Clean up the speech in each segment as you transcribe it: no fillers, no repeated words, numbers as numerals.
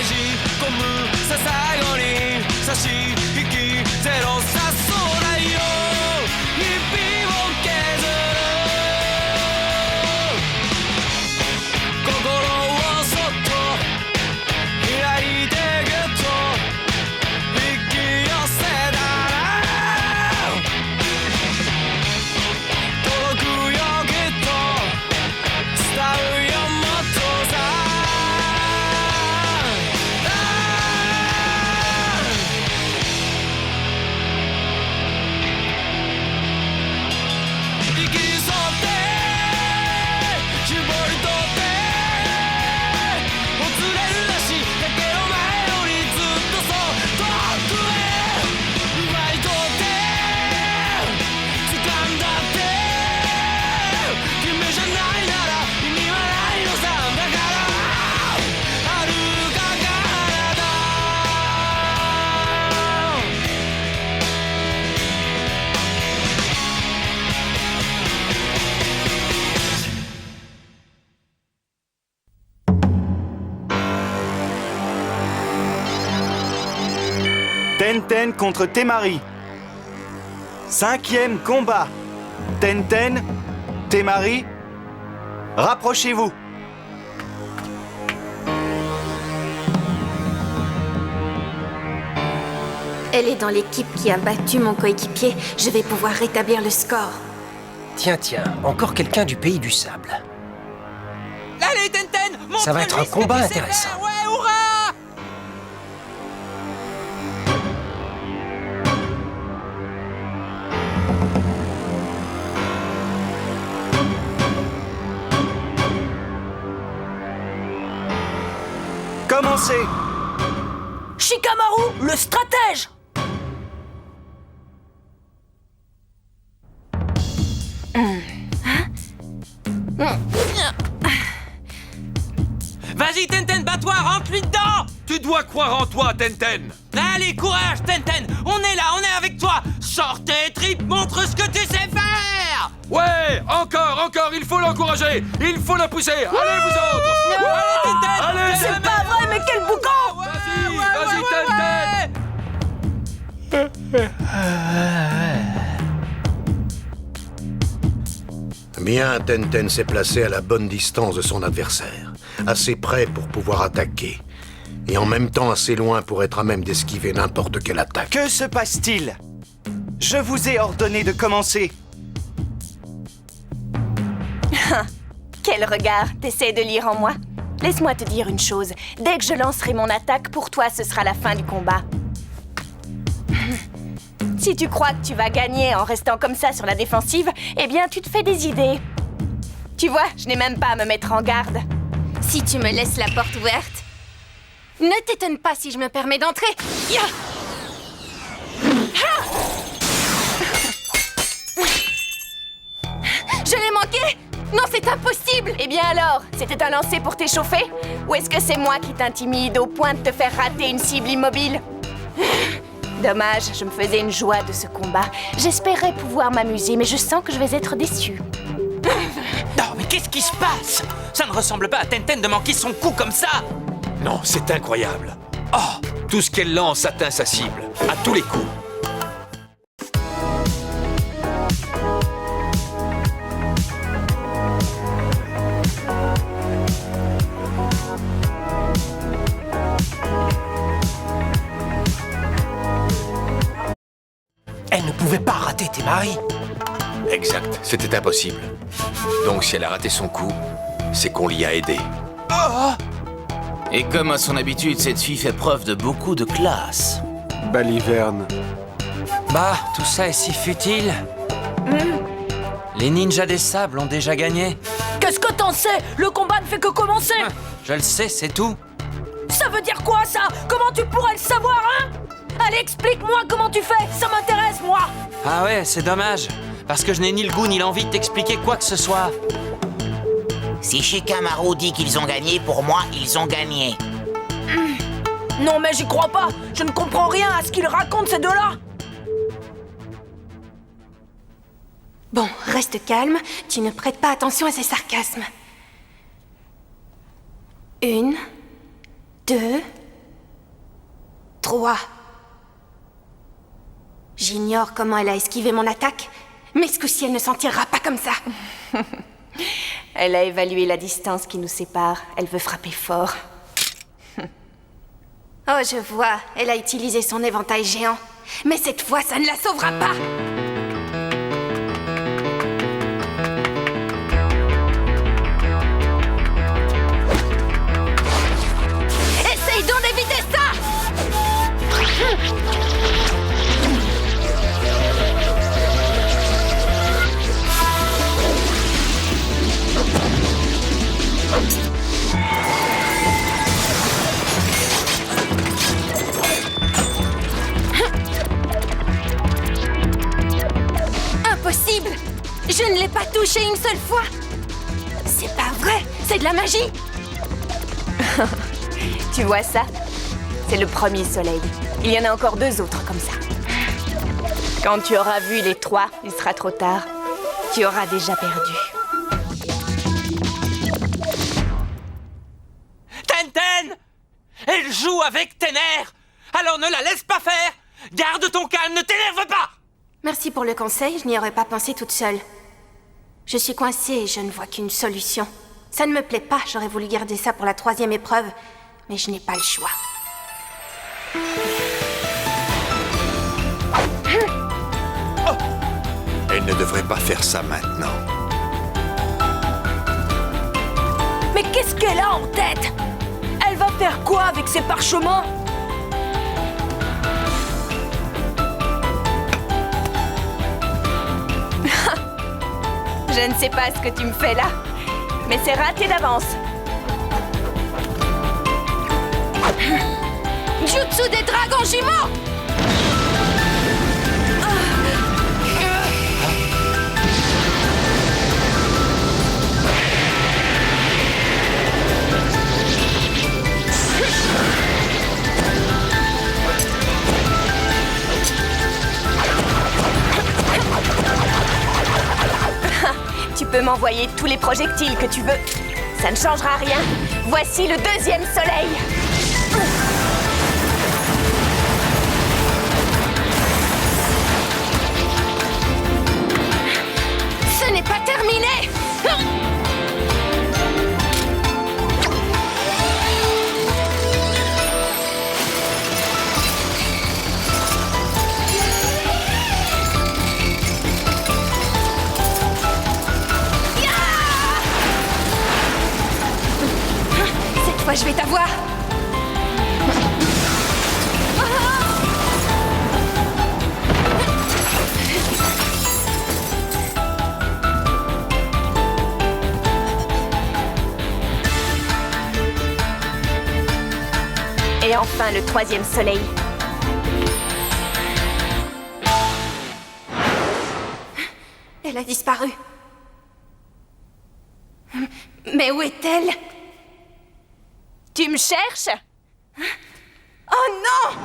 じ込むさ最後に差し引きゼロさそうだよ日々を削る心をそっと開いてぐっと引き寄せたら届くよきっと伝うよもっとさ引き添って絞り取ってもつれるなしだけど前よりずっとそう遠くへ奪い取って掴んだって夢じゃないなら意味はないのさだから遥か彼方Tenten contre Temari. 5e combat. Tenten, Temari, rapprochez-vous. Elle est dans l'équipe qui a battu mon coéquipier. Je vais pouvoir rétablir le score. Tiens, encore quelqu'un du pays du sable. Allez Tenten, montre Ça va être un combat intéressant. Ouais, hurrah! Commencez. Shikamaru, le stratège! Vas-y Tenten, bats-toi, rentre-lui dedans! Tu dois croire en toi, Tenten. Allez, courage Tenten, on est là, on est avec toi! Sors tes tripes, montre ce que tu sais faire! Ouais, encore, il faut l'encourager. Il faut la pousser. Allez, vous autres. Allez Tenten! Allez, C'est pas vrai, mais quel boucan! Vas-y, Tenten. Bien, Tenten s'est placé à la bonne distance de son adversaire, assez près pour pouvoir attaquer, et en même temps assez loin pour être à même d'esquiver n'importe quelle attaque. Que se passe-t-il? Je vous ai ordonné de commencer. Quel regard! T'essaies de lire en moi? Laisse-moi te dire une chose. Dès que je lancerai mon attaque, pour toi, ce sera la fin du combat. Si tu crois que tu vas gagner en restant comme ça sur la défensive, eh bien, tu te fais des idées. Tu vois, je n'ai même pas à me mettre en garde. Si tu me laisses la porte ouverte... Ne t'étonne pas si je me permets d'entrer. Ya! Ah! Je l'ai manqué? Non, c'est impossible! Eh bien alors, c'était un lancer pour t'échauffer? Ou est-ce que c'est moi qui t'intimide au point de te faire rater une cible immobile? Dommage, je me faisais une joie de ce combat. J'espérais pouvoir m'amuser, mais je sens que je vais être déçue. Non, mais qu'est-ce qui se passe? Ça ne ressemble pas à Tenten de manquer son coup comme ça! Non, c'est incroyable. Oh, tout ce qu'elle lance atteint sa cible, à tous les coups. Elle ne pouvait pas rater Temari. Exact, c'était impossible. Donc si elle a raté son coup, c'est qu'on l'y a aidé. Et comme à son habitude, cette fille fait preuve de beaucoup de classe. Baliverne. Bah, tout ça est si futile. Les ninjas des sables ont déjà gagné. Qu'est-ce que t'en sais? Le combat ne fait que commencer! Je le sais, c'est tout. Ça veut dire quoi, ça? Comment tu pourrais le savoir, hein? Allez, explique-moi comment tu fais! Ça m'intéresse, moi! Ah ouais, c'est dommage. Parce que je n'ai ni le goût ni l'envie de t'expliquer quoi que ce soit. Si Shikamaru dit qu'ils ont gagné, pour moi, ils ont gagné. Non, mais j'y crois pas! Je ne comprends rien à ce qu'ils racontent, ces deux-là! Bon, reste calme, tu ne prêtes pas attention à ces sarcasmes. 1, 2, 3. J'ignore comment elle a esquivé mon attaque, mais ce coup-ci, elle ne s'en tirera pas comme ça. Elle a évalué la distance qui nous sépare. Elle veut frapper fort. Oh, je vois. Elle a utilisé son éventail géant. Mais cette fois, ça ne la sauvera pas. Essaye donc d'éviter ça! Impossible! Je ne l'ai pas touché une seule fois! C'est pas vrai! C'est de la magie! Tu vois ça? C'est le premier soleil. Il y en a encore 2 autres comme ça. Quand tu auras vu les 3, il sera trop tard. Tu auras déjà perdu. Tenten! Elle joue avec tes nerfs! Alors ne la laisse pas faire! Garde ton calme, ne t'énerve pas! Merci pour le conseil, je n'y aurais pas pensé toute seule. Je suis coincée et je ne vois qu'une solution. Ça ne me plaît pas, j'aurais voulu garder ça pour la 3e épreuve, mais je n'ai pas le choix. Elle ne devrait pas faire ça maintenant. Mais qu'est-ce qu'elle a en tête? Elle va faire quoi avec ses parchemins? Je ne sais pas ce que tu me fais là, mais c'est raté d'avance. Jutsu des dragons jumeaux! Tu peux m'envoyer tous les projectiles que tu veux. Ça ne changera rien. Voici le 2e soleil. Ce n'est pas terminé. Cette fois, je vais t'avoir. Et enfin, le 3e soleil. Elle a disparu. Mais où est-elle? Tu me cherches? Oh non!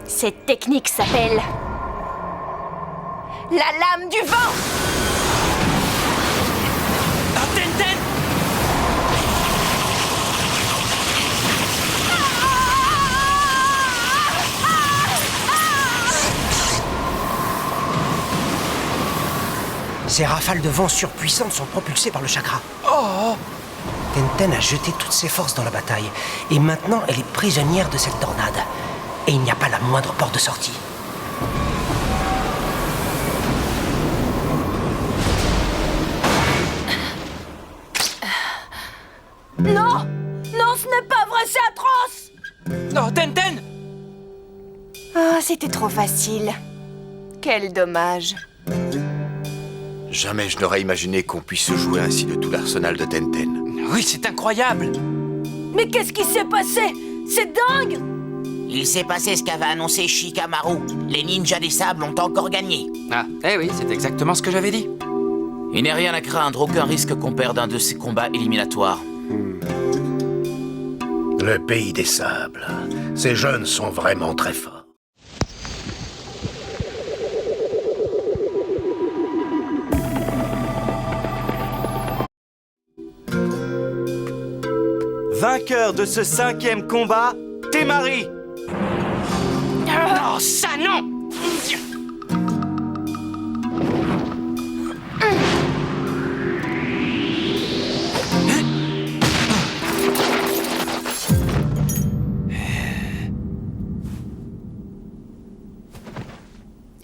Cette technique s'appelle la lame du vent! Ah, Tenten! Ces rafales de vent surpuissantes sont propulsées par le chakra. Oh! Tenten a jeté toutes ses forces dans la bataille, et maintenant elle est prisonnière de cette tornade. Et il n'y a pas la moindre porte de sortie. Non! Non, ce n'est pas vrai, c'est atroce! Non, Tenten! Oh, c'était trop facile. Quel dommage. Jamais je n'aurais imaginé qu'on puisse jouer ainsi de tout l'arsenal de Tenten. Oui, c'est incroyable! Mais qu'est-ce qui s'est passé? C'est dingue! Il s'est passé ce qu'avait annoncé Shikamaru. Les ninjas des sables ont encore gagné. Ah, eh oui, c'est exactement ce que j'avais dit. Il n'est rien à craindre, aucun risque qu'on perde un de ces combats éliminatoires. Le pays des sables. Ces jeunes sont vraiment très forts. Vainqueur de ce 5e combat, Temari. Oh, ça non!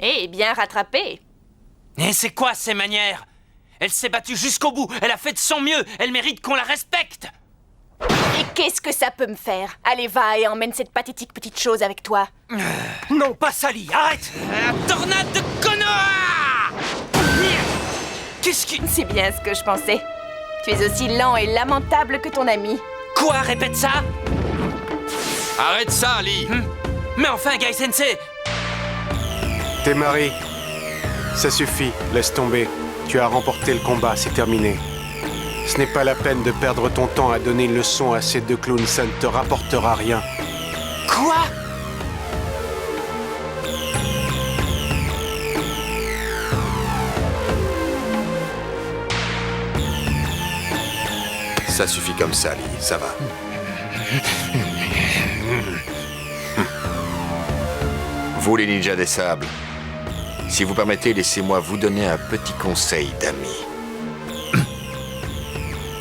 Eh, bien rattrapé. Et c'est quoi ces manières? Elle s'est battue jusqu'au bout, elle a fait de son mieux, elle mérite qu'on la respecte! Et qu'est-ce que ça peut me faire? Allez, va et emmène cette pathétique petite chose avec toi. Non, pas Sally, arrête! La tornade de Konoha! Qu'est-ce qui... C'est bien ce que je pensais. Tu es aussi lent et lamentable que ton ami. Quoi? Répète ça? Arrête ça, Lee. Mais enfin, Gai Sensei! Temari, ça suffit, laisse tomber. Tu as remporté le combat, c'est terminé. Ce n'est pas la peine de perdre ton temps à donner une leçon à ces deux clowns, ça ne te rapportera rien. Quoi? Ça suffit comme ça, Lee, ça va. Vous, les ninjas des sables, si vous permettez, laissez-moi vous donner un petit conseil d'ami.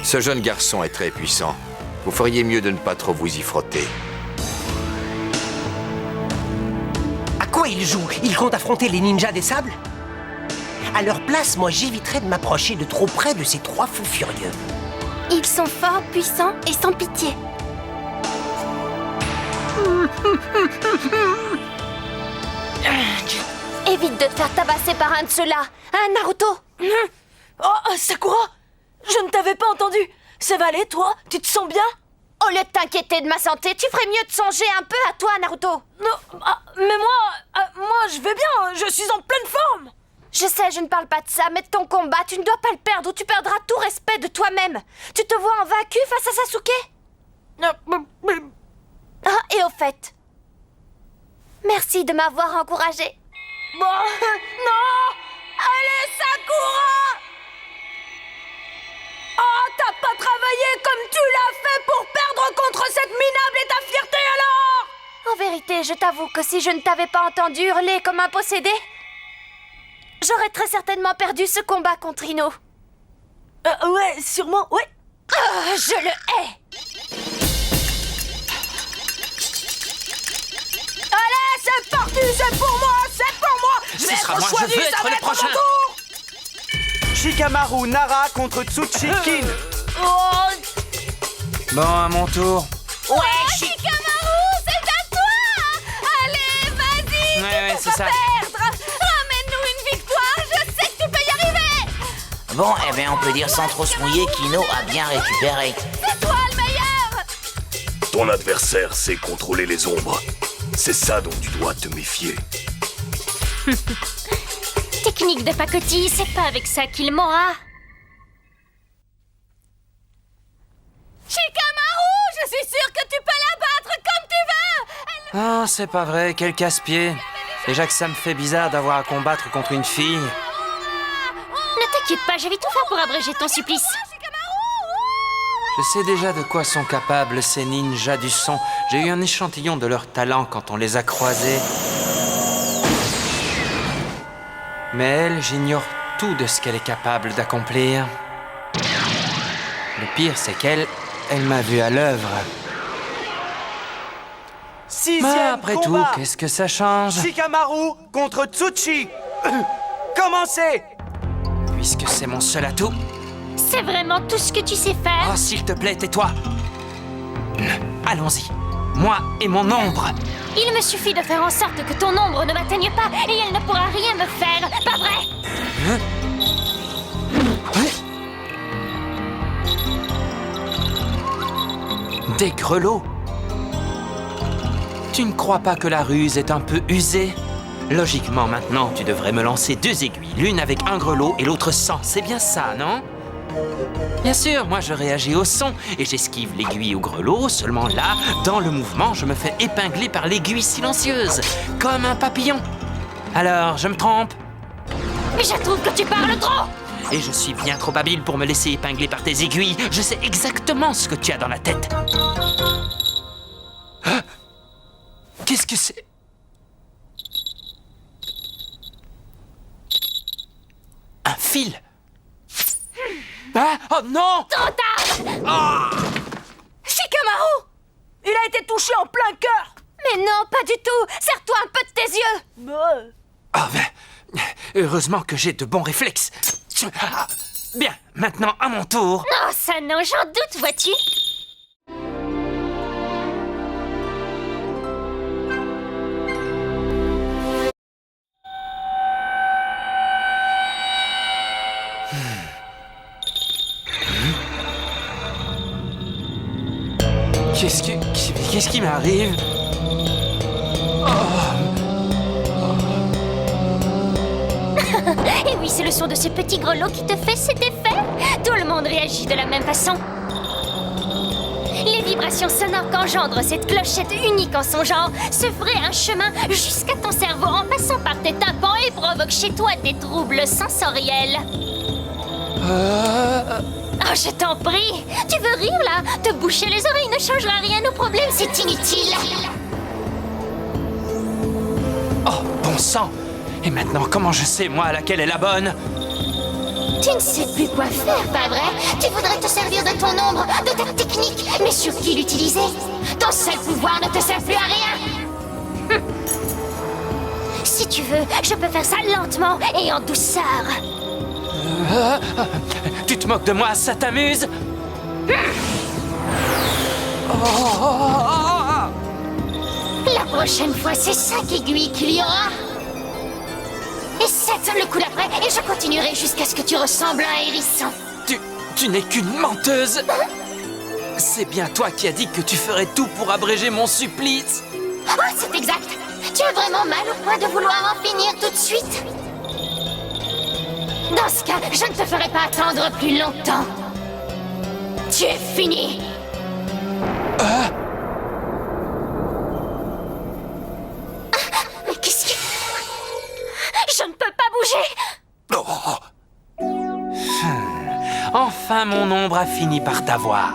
Ce jeune garçon est très puissant. Vous feriez mieux de ne pas trop vous y frotter. À quoi ils jouent? Ils comptent affronter les ninjas des sables? À leur place, moi j'éviterais de m'approcher de trop près de ces trois fous furieux. Ils sont forts, puissants et sans pitié. Évite de te faire tabasser par un de ceux-là. Hein, Naruto? Oh, Sakura! Je ne t'avais pas entendu. Ça va aller, toi? Tu te sens bien? Au lieu de t'inquiéter de ma santé, tu ferais mieux de songer un peu à toi, Naruto. Non, mais moi je vais bien. Je suis en pleine forme. Je sais, je ne parle pas de ça, mais de ton combat, tu ne dois pas le perdre ou tu perdras tout respect de toi-même. Tu te vois en vaincu face à Sasuke? Ah, et au fait, merci de m'avoir encouragé. Bon, non! Allez, Sakura! Oh, t'as pas travaillé comme tu l'as fait pour perdre contre cette minable et ta fierté alors! En vérité, je t'avoue que si je ne t'avais pas entendu hurler comme un possédé, j'aurais très certainement perdu ce combat contre Ino. Ouais, sûrement, ouais. Je le hais! Allez, c'est parti, c'est pour moi, c'est pour moi! Je vais sera être moi, choisi, je veux ça être va le être prochain. mon tour! Shikamaru Nara contre Tsuchikin. Bon, à mon tour. Ouais, Shikamaru, c'est à toi! Allez, vas-y! Ouais, c'est ça. Perdre! Ramène-nous une victoire, je sais que tu peux y arriver! Bon, eh bien, on peut dire sans trop se mouiller qu'Ino a bien récupéré. C'est toi le meilleur! Ton adversaire sait contrôler les ombres. C'est ça dont tu dois te méfier. Technique de pacotille, c'est pas avec ça qu'il m'aura. Shikamaru, je suis sûre que tu peux la battre comme tu veux! Ah, c'est pas vrai, quel casse-pied. Déjà que ça me fait bizarre d'avoir à combattre contre une fille. Ne t'inquiète pas, je vais tout faire pour abréger ton supplice. Je sais déjà de quoi sont capables ces ninjas du son. J'ai eu un échantillon de leur talent quand on les a croisés. Mais elle, j'ignore tout de ce qu'elle est capable d'accomplir. Le pire, c'est elle m'a vu à l'œuvre. 6e Mais après tout, combat. qu'est-ce que ça change? Shikamaru contre Tsuchi. Commencez. Puisque c'est mon seul atout. C'est vraiment tout ce que tu sais faire? Oh, s'il te plaît, tais-toi. Allons-y. Moi et mon ombre. Il me suffit de faire en sorte que ton ombre ne m'atteigne pas et elle ne pourra rien me faire, pas vrai? Des grelots. Tu ne crois pas que la ruse est un peu usée? Logiquement, maintenant, tu devrais me lancer 2 aiguilles, l'une avec un grelot et l'autre sans. C'est bien ça, non? Bien sûr, moi je réagis au son et j'esquive l'aiguille au grelot, seulement là, dans le mouvement, je me fais épingler par l'aiguille silencieuse, comme un papillon. Alors, je me trompe? Mais je trouve que tu parles trop! Et je suis bien trop habile pour me laisser épingler par tes aiguilles. Je sais exactement ce que tu as dans la tête. Ah! Qu'est-ce que c'est? Un fil? Ah! Oh non! Trop tard! Shikamaru! Il a été touché en plein cœur! Mais non, pas du tout! Serre-toi un peu de tes yeux! Ah ben, heureusement que j'ai de bons réflexes. Ah, bien, maintenant à mon tour. Non, ça non, j'en doute, vois-tu? Qu'est-ce qui m'arrive? Et oui, c'est le son de ce petit grelot qui te fait cet effet. Tout le monde réagit de la même façon. Les vibrations sonores qu'engendre cette clochette unique en son genre se feraient un chemin jusqu'à ton cerveau en passant par tes tympans et provoquent chez toi des troubles sensoriels. Oh, je t'en prie. Tu veux rire, là? Te boucher les oreilles ne changera rien au problème, c'est inutile. Oh, bon sang! Et maintenant, comment je sais, moi, laquelle est la bonne? Tu ne sais plus quoi faire, pas vrai? Tu voudrais te servir de ton ombre, de ta technique, mais sur qui l'utiliser? Ton seul pouvoir ne te sert plus à rien. Si tu veux, je peux faire ça lentement et en douceur. Tu te moques de moi, ça t'amuse? La prochaine fois, c'est 5 aiguilles qu'il y aura. Et 7 le coup d'après, et je continuerai jusqu'à ce que tu ressembles à un hérisson. Tu n'es qu'une menteuse. C'est bien toi qui as dit que tu ferais tout pour abréger mon supplice. Oh, c'est exact. Tu as vraiment mal au point de vouloir en finir tout de suite. Dans ce cas, je ne te ferai pas attendre plus longtemps. Tu es fini. Mais qu'est-ce que... Je ne peux pas bouger. Enfin, mon ombre a fini par t'avoir.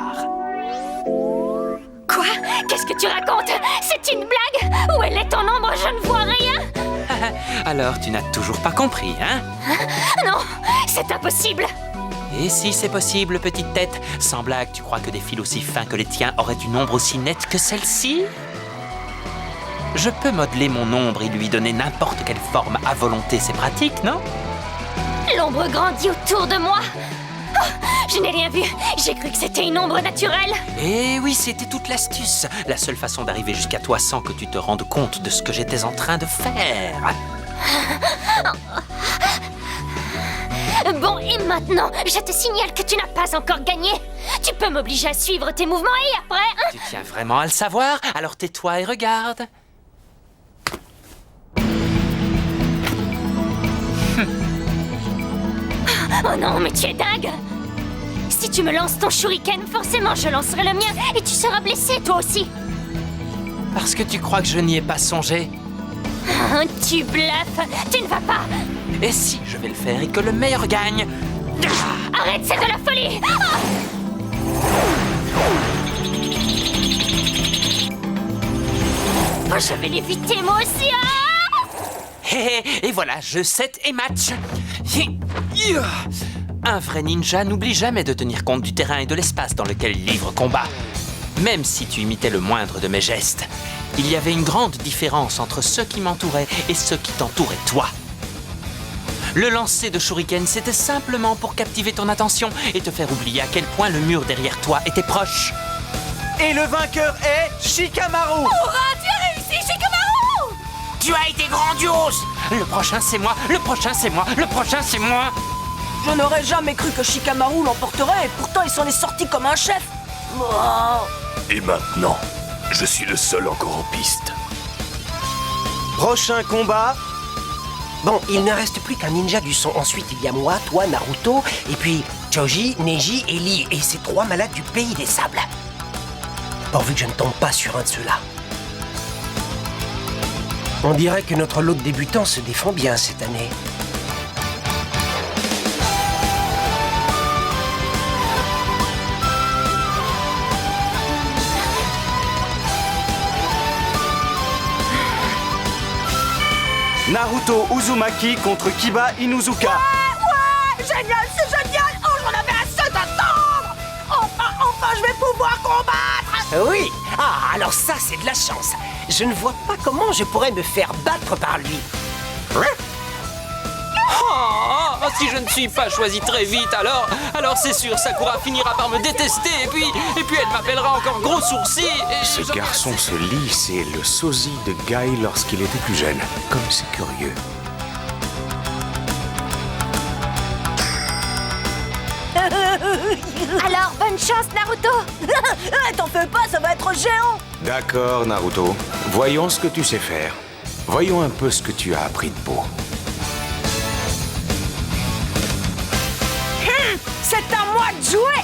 Quoi? Qu'est-ce que tu racontes? C'est une blague? Où elle est ton ombre? Je ne vois rien. Alors, tu n'as toujours pas compris, hein? Non, c'est impossible. Et si c'est possible, petite tête? Sans blague, tu crois que des fils aussi fins que les tiens auraient une ombre aussi nette que celle-ci? Je peux modeler mon ombre et lui donner n'importe quelle forme à volonté, c'est pratique, non? L'ombre grandit autour de moi. Oh, je n'ai rien vu. J'ai cru que c'était une ombre naturelle. Eh oui, c'était toute l'astuce. La seule façon d'arriver jusqu'à toi sans que tu te rendes compte de ce que j'étais en train de faire. Bon, et maintenant, je te signale que tu n'as pas encore gagné. Tu peux m'obliger à suivre tes mouvements et après... Tu tiens vraiment à le savoir? Alors tais-toi et regarde. Oh non, mais tu es dingue! Si tu me lances ton shuriken, forcément je lancerai le mien et tu seras blessé toi aussi. Parce que tu crois que je n'y ai pas songé? Oh, tu bluffes, tu ne vas pas. Et si je vais le faire et que le meilleur gagne? Arrête, c'est de la folie. Oh, je vais l'éviter moi aussi. Et voilà, jeu 7 et match. Un vrai ninja n'oublie jamais de tenir compte du terrain et de l'espace dans lequel il livre combat. Même si tu imitais le moindre de mes gestes, il y avait une grande différence entre ceux qui m'entouraient et ceux qui t'entouraient toi. Le lancer de shuriken, c'était simplement pour captiver ton attention et te faire oublier à quel point le mur derrière toi était proche. Et le vainqueur est Shikamaru. Hurrah, tu as réussi, Shikamaru! Tu as été grandiose! Le prochain, c'est moi. Le prochain, c'est moi. Le prochain, c'est moi. Je n'aurais jamais cru que Shikamaru l'emporterait, et pourtant il s'en est sorti comme un chef. Oh. Et maintenant, je suis le seul encore en piste. Prochain combat. Bon, il ne reste plus qu'un ninja du son. Ensuite, il y a moi, toi, Naruto, et puis Choji, Neji et Lee, et ces 3 malades du pays des sables. Pourvu que je ne tombe pas sur un de ceux-là. On dirait que notre lot de débutants se défend bien cette année. Naruto Uzumaki contre Kiba Inuzuka. Ouais, génial, c'est génial. Oh, j'en avais assez d'attendre. Enfin, je vais pouvoir combattre. Oui. Ah, alors ça, c'est de la chance. Je ne vois pas comment je pourrais me faire battre par lui. Oh, si je ne suis pas choisi très vite, alors c'est sûr, Sakura finira par me détester et puis elle m'appellera encore gros sourcil. Ce garçon se lit, c'est le sosie de Guy lorsqu'il était plus jeune. Comme c'est curieux. Alors, bonne chance, Naruto. T'en fais pas, ça va être géant. D'accord, Naruto. Voyons ce que tu sais faire. Voyons un peu ce que tu as appris de beau. C'est à moi de jouer.